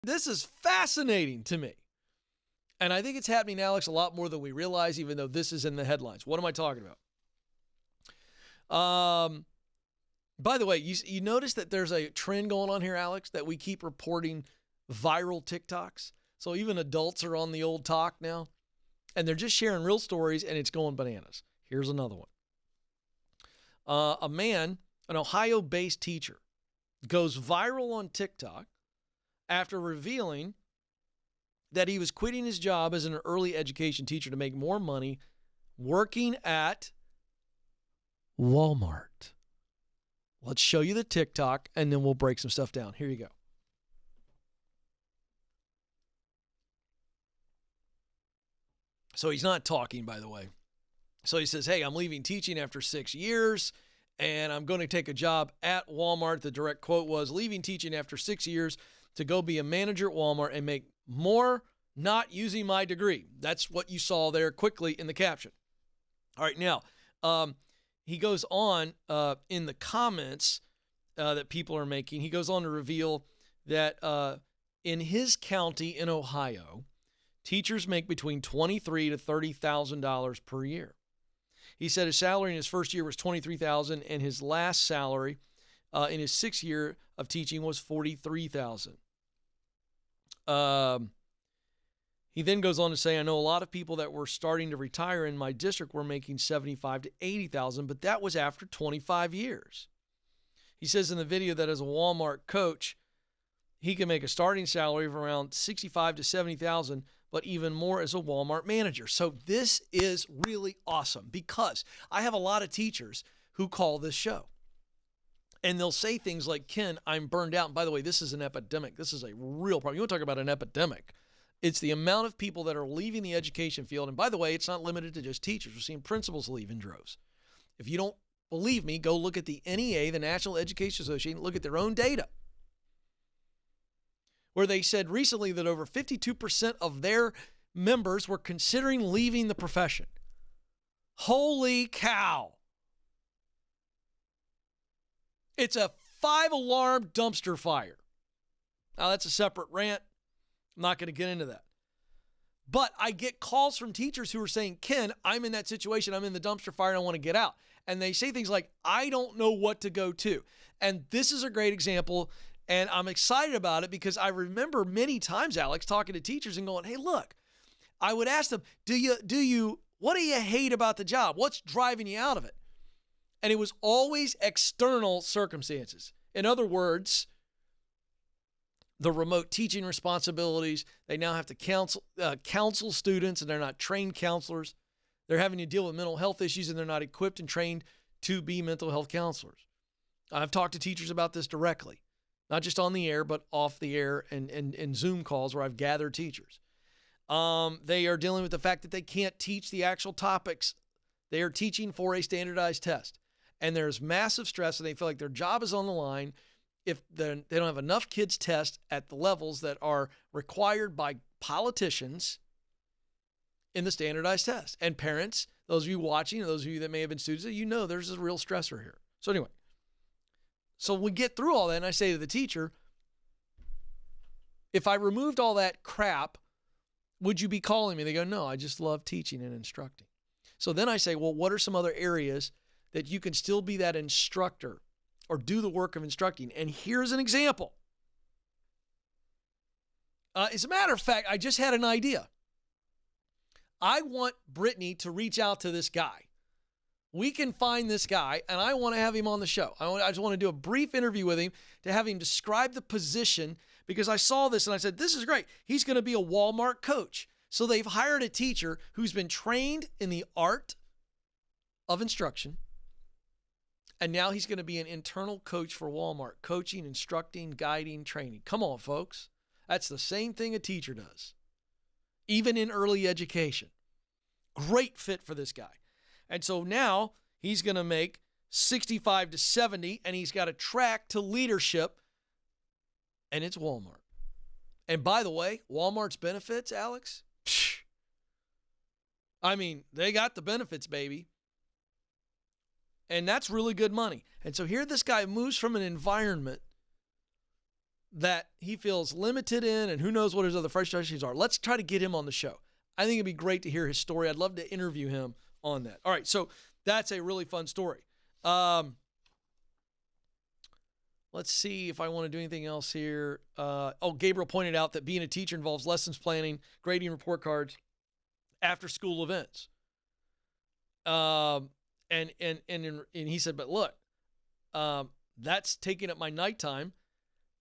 This is fascinating to me. And I think it's happening, Alex, a lot more than we realize, even though this is in the headlines. What am I talking about? By the way, you notice that there's a trend going on here, Alex, that we keep reporting viral TikToks. So even adults are on the old talk now, and they're just sharing real stories, and it's going bananas. Here's another one. A man, an Ohio-based teacher, goes viral on TikTok after revealing that he was quitting his job as an early education teacher to make more money working at Walmart. Let's show you the TikTok, and then we'll break some stuff down. Here you go. So he's not talking, by the way. So he says, hey, I'm leaving teaching after 6 years, and I'm going to take a job at Walmart. The direct quote was, leaving teaching after 6 years to go be a manager at Walmart and make more not using my degree. That's what you saw there quickly in the caption. All right, now, he goes on in the comments that people are making. He goes on to reveal that in his county in Ohio, teachers make between $23,000 to $30,000 per year. He said his salary in his first year was $23,000, and his last salary in his 6th year of teaching was $43,000. He then goes on to say, I know a lot of people that were starting to retire in my district were making $75,000 to $80,000, but that was after 25 years. He says in the video that as a Walmart coach, he can make a starting salary of around $65,000 to $70,000, but even more as a Walmart manager. So this is really awesome because I have a lot of teachers who call this show. And they'll say things like, Ken, I'm burned out. And by the way, this is an epidemic. This is a real problem. You want to talk about an epidemic. It's the amount of people that are leaving the education field. And by the way, it's not limited to just teachers. We're seeing principals leave in droves. If you don't believe me, go look at the NEA, the National Education Association, look at their own data, where they said recently that over 52% of their members were considering leaving the profession. Holy cow. It's a 5-alarm dumpster fire. Now, that's a separate rant. I'm not going to get into that. But I get calls from teachers who are saying, Ken, I'm in that situation. I'm in the dumpster fire and I want to get out. And they say things like, I don't know what to go to. And this is a great example. And I'm excited about it because I remember many times, Alex, talking to teachers and going, hey, look, I would ask them, what do you hate about the job? What's driving you out of it? And it was always external circumstances. In other words, the remote teaching responsibilities. They now have to counsel students, and they're not trained counselors. They're having to deal with mental health issues, and they're not equipped and trained to be mental health counselors. I've talked to teachers about this directly, not just on the air, but off the air and Zoom calls where I've gathered teachers. They are dealing with the fact that they can't teach the actual topics. They are teaching for a standardized test, and there's massive stress, and they feel like their job is on the line if they don't have enough kids test at the levels that are required by politicians in the standardized test. And parents, those of you watching, those of you that may have been students, you know there's a real stressor here. So anyway, so we get through all that, and I say to the teacher, if I removed all that crap, would you be calling me? They go, no, I just love teaching and instructing. So then I say, well, what are some other areas that you can still be that instructor or do the work of instructing? And here's an example. As a matter of fact, I just had an idea. I want Brittany to reach out to this guy. We can find this guy, and I want to have him on the show. I just want to do a brief interview with him to have him describe the position, because I saw this and I said, this is great. He's going to be a Walmart coach. So they've hired a teacher who's been trained in the art of instruction. And now he's going to be an internal coach for Walmart, coaching, instructing, guiding, training. Come on, folks. That's the same thing a teacher does, even in early education. Great fit for this guy. And so now he's going to make 65 to 70, and he's got a track to leadership, and it's Walmart. And by the way, Walmart's benefits, Alex, I mean, they got the benefits, baby. And that's really good money. And so here this guy moves from an environment that he feels limited in, and who knows what his other frustrations are. Let's try to get him on the show. I think it'd be great to hear his story. I'd love to interview him on that. All right, so that's a really fun story. Let's see if I want to do anything else here. Gabriel pointed out that being a teacher involves lessons planning, grading report cards, after school events. And he said, but look, that's taking up my nighttime.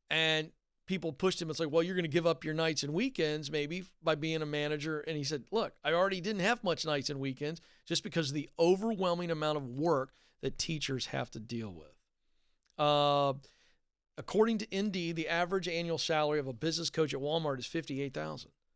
And people pushed him. It's like, well, you're going to give up your nights and weekends maybe by being a manager. And he said, look, I already didn't have much nights and weekends just because of the overwhelming amount of work that teachers have to deal with. According to Indeed, the average annual salary of a business coach at Walmart is $58,000.